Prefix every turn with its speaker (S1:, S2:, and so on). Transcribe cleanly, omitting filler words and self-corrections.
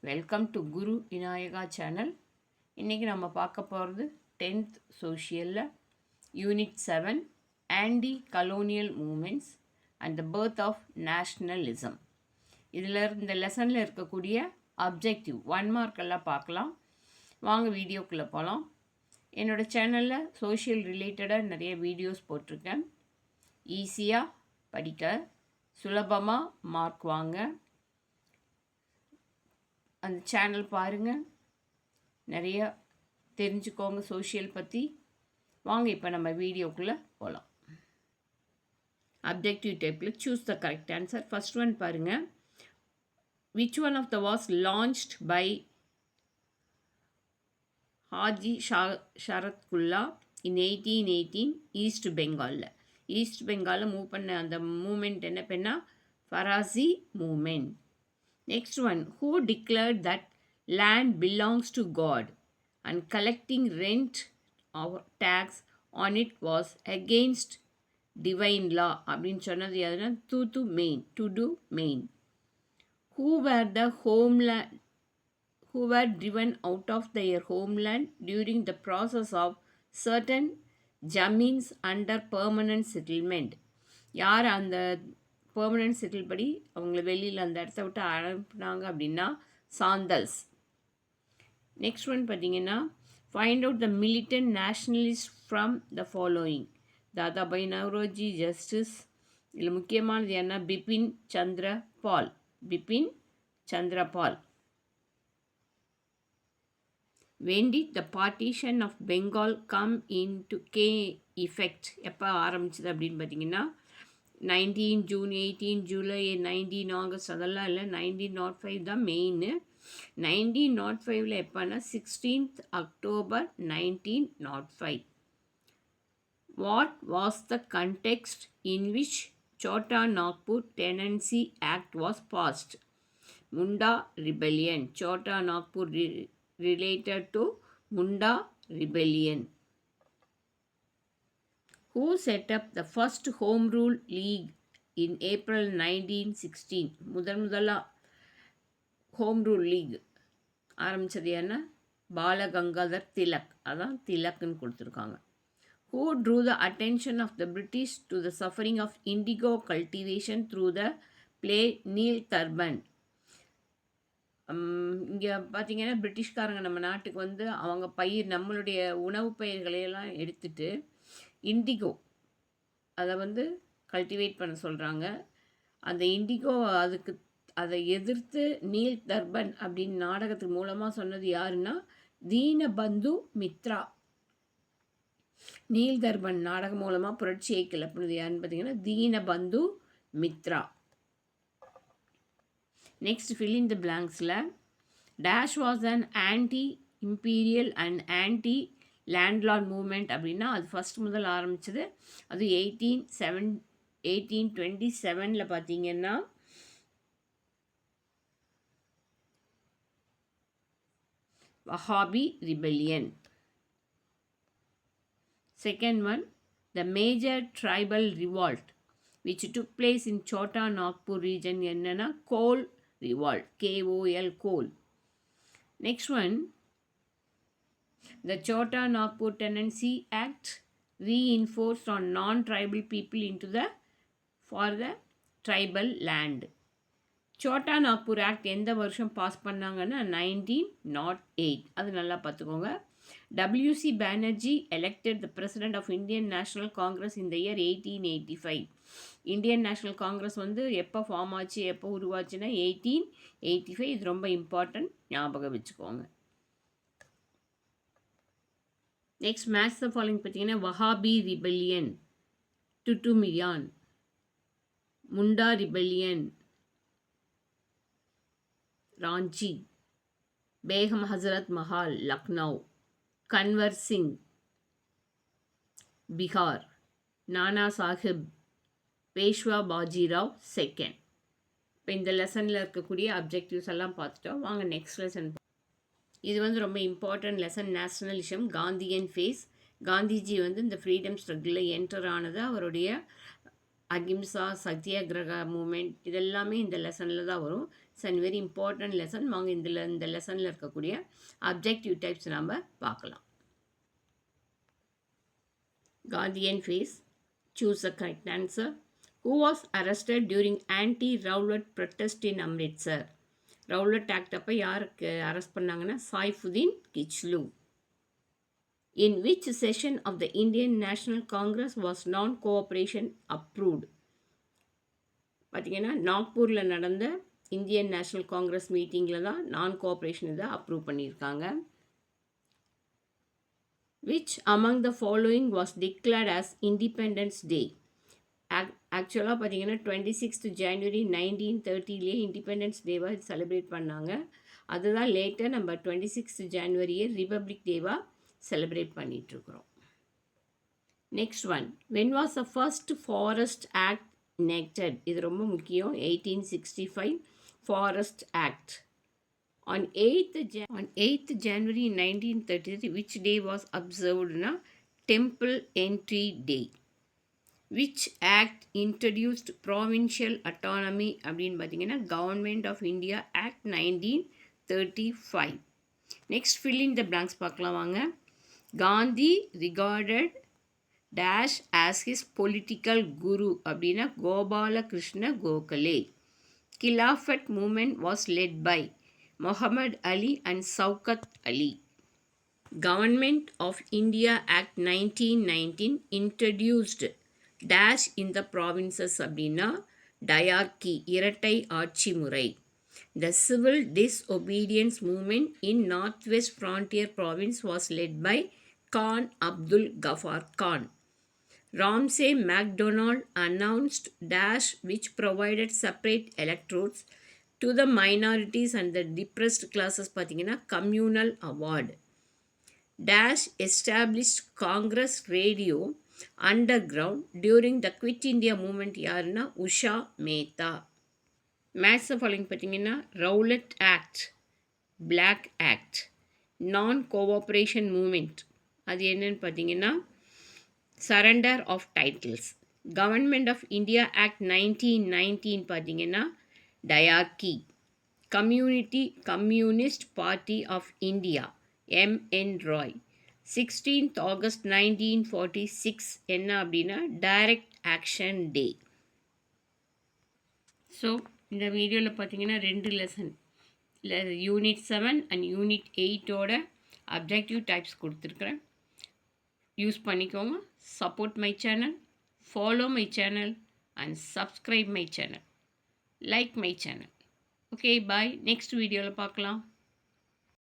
S1: Welcome to Guru Vinayaka channel. இன்றைக்கி நம்ம பார்க்க போகிறது 10th சோஷியலில் unit 7 anti colonial movements and the birth of nationalism. இதில் இந்த லெசனில் இருக்கக்கூடிய அப்ஜெக்டிவ் 1 மார்க் எல்லாம் பார்க்கலாம். வாங்க வீடியோக்குள்ளே போகலாம். என்னோடய சேனலில் சோஷியல் ரிலேட்டடாக நிறைய வீடியோஸ் போட்டிருக்கேன். ஈஸியாக படிக்க, சுலபமாக மார்க் வாங்க அந்த சேனல் பாருங்கள், நிறைய தெரிஞ்சுக்கோங்க சோஷியல் பற்றி. வாங்க இப்போ நம்ம வீடியோக்குள்ளே போகலாம். அப்ஜெக்டிவ் டைப்பில் choose the correct answer. First one பாருங்கள். Which one of the was launched by Haji Shariatullah in 1818 east பெங்காலில். ஈஸ்ட் பெங்காலில் மூவ் பண்ண அந்த மூமெண்ட் என்ன பண்ணால் Faraizi movement. Next one, who declared that land belongs to God and collecting rent or tax on it was against divine law? அப்படின்னு சொன்னது எதுனா to do main. Who were driven out of their homeland during the process of certain jamins under permanent settlement? யார் அந்த permanent settle படி அவங்கள வெளியில் அந்த இடத்த விட்டு அனுப்புனாங்க அப்படின்னா சாந்தல்ஸ். நெக்ஸ்ட் ஒன் பார்த்தீங்கன்னா, find out the militant nationalist from the following. Dadabhai Naoroji, justice. இதில் முக்கியமானது என்ன? பிபின் சந்திர பால். When did the partition of Bengal come into effect? எப்போ ஆரம்பிச்சது அப்படின்னு பார்த்தீங்கன்னா 19 ஜூன், 18 ஜூலை, 19 ஆகஸ்ட் அதெல்லாம் இல்லை. 1905 தான் மெயின். 1905 எப்போனா 16th October 1905. What was the context in which Chota Nagpur tenancy act was passed? Munda rebellion. Chota Nagpur related to Munda rebellion. Who set up the first Home Rule League in April 1916? முதலா home rule league ஆரம்பித்தது என்ன? பாலகங்காதர் திலக். அதான் திலக்னு கொடுத்துருக்காங்க. Who drew the attention of the British to the suffering of indigo cultivation through the play Neil Turban? இங்கே பார்த்திங்கன்னா பிரிட்டிஷ்காரங்க நம்ம நாட்டுக்கு வந்து அவங்க நம்மளுடைய உணவு பயிர்களையெல்லாம் எடுத்துட்டு இண்டிகோ அதை வந்து கல்டிவேட் பண்ண சொல்கிறாங்க. அந்த இண்டிகோ அதை எதிர்த்து நீல் தர்பன் அப்படின்னு நாடகத்துக்கு மூலமாக சொன்னது யாருன்னா தீனபந்து மித்ரா. நீல் தர்பன் நாடகம் மூலமாக புரட்சியை கிளப்புனது யாருன்னு பார்த்தீங்கன்னா Dinabandhu Mitra. Next, fill in the blanksல dash was an anti-imperial and anti-landlord movement அப்படின்னா அது ஃபஸ்ட் முதல் ஆரம்பிச்சது. அது 1827 பார்த்தீங்கன்னா Wahhabi rebellion. Second one, the major tribal revolt which took place in Chota Nagpur region என்னன்னா கோல் revolt, KOL, coal. Next one, the Chota Nagpur Tenancy Act reinforced on non-tribal people for the tribal land. Chota Nagpur Act எந்த வருஷம் pass பண்ணாங்கன்னா 1908. அது நல்லா பார்த்துக்கோங்க. W.C. Banerjee elected the president of Indian National Congress in the year 1885. Indian national Congress வந்து எப்போ form ஆச்சு, எப்போ உருவாச்சுன்னா 1885. இது ரொம்ப இம்பார்ட்டன்ட், ஞாபகம் வச்சுக்கோங்க. நெக்ஸ்ட் மேட்ச் த ஃபாலோயிங் பார்த்தீங்கன்னா வஹாபி ரிபெல்லியன், டுட்டுமியான், முண்டா ரிபெல்லியன் ராஞ்சி, பேகம் ஹசரத் மஹால் லக்னோ, கன்வர் சிங் பீகார், நானா சாஹிப் பேஷ்வா பாஜிராவ் செகண்ட். இப்போ இந்த லெசனில் இருக்கக்கூடிய அப்ஜெக்டிவ்ஸ் எல்லாம் பார்த்துட்டோம். வாங்க நெக்ஸ்ட் லெசன். இது வந்து ரொம்ப important lesson, nationalism, Gandhian phase. Gandhiji வந்து இந்த ஃப்ரீடம் ஸ்ட்ரகிளில் என்டர் ஆனது அவருடைய அகிம்சா சத்தியாகிரகா மூமெண்ட் இதெல்லாமே இந்த லெசனில் தான் வரும். It's and very important lesson. வாங்க இந்த லெசனில் இருக்கக்கூடிய அப்ஜெக்டிவ் டைப்ஸ் நாம் பார்க்கலாம். Guardian phase. Choose the correct answer. Who was arrested during anti-Rowlatt protest in Amritsar? Rowlatt act அப்போ யாருக்கு அரெஸ்ட் பண்ணாங்கன்னா சாய்ஃபுதீன் Kitchlu. In which session of the Indian National Congress was non-cooperation approved? பார்த்தீங்கன்னா நாக்பூரில் நடந்த இந்தியன் நேஷ்னல் காங்கிரஸ் மீட்டிங்கில் தான் நான் கோஆப்ரேஷன் இதை அப்ரூவ் பண்ணியிருக்காங்க. Which among the following was declared as Independence Day? ஆக்சுவலாக பார்த்தீங்கன்னா 26th January 1930 இண்டிபெண்டன்ஸ் டேவாக செலிப்ரேட் பண்ணாங்க. அதுதான் லேட்டர் நம்ம 26th January ரிபப்ளிக் டேவாக செலிப்ரேட் பண்ணிகிட்ருக்குறோம். Next one, when was the first forest act enacted? இது ரொம்ப முக்கியம். 1865 forest act. On 8th January 1933, which day was observed na Temple Entry Day? Which act introduced provincial autonomy அப்படின்னு பார்த்தீங்கன்னா government of India act 1935. Next fill in the blanks பார்க்கலாம் வாங்க. Gandhi regarded dash as his political guru அப்படின்னா Gopalakrishna Gokhale. Khilafat movement was led by Muhammad Ali and Shaukat Ali. Government of India Act 1919 introduced dash in the provinces அப்படின்னா dyarchy இரட்டை ஆட்சி முறை. The civil disobedience movement in Northwest Frontier Province was led by Khan Abdul Ghaffar Khan. Ramsay MacDonald announced dash which provided separate electorates to the minorities and the depressed classes பார்த்தீங்கன்னா communal award. Dash established Congress radio underground during the Quit India movement யாருன்னா Usha Mehta. Match following பார்த்தீங்கன்னா Rowlatt act, black act, non cooperation movement அது என்னன்னு பார்த்தீங்கன்னா surrender of titles. Government of India act 1919 பார்த்தீங்கன்னா dyarchy. Communist party of India MN Roy. 16th August 1946 என்ன அப்படின்னா direct action டே. So இந்த வீடியோவில் பார்த்தீங்கன்னா 2 லெசன் யூனிட் 7 அண்ட் யூனிட் 8ஓட அப்ஜெக்டிவ் டைப்ஸ் கொடுத்துருக்குறேன். யூஸ் பண்ணிக்கோங்க. Support my channel, follow my channel and subscribe my channel, like my channel. Okay bye. நெக்ஸ்ட் வீடியோவில் பார்க்கலாம்.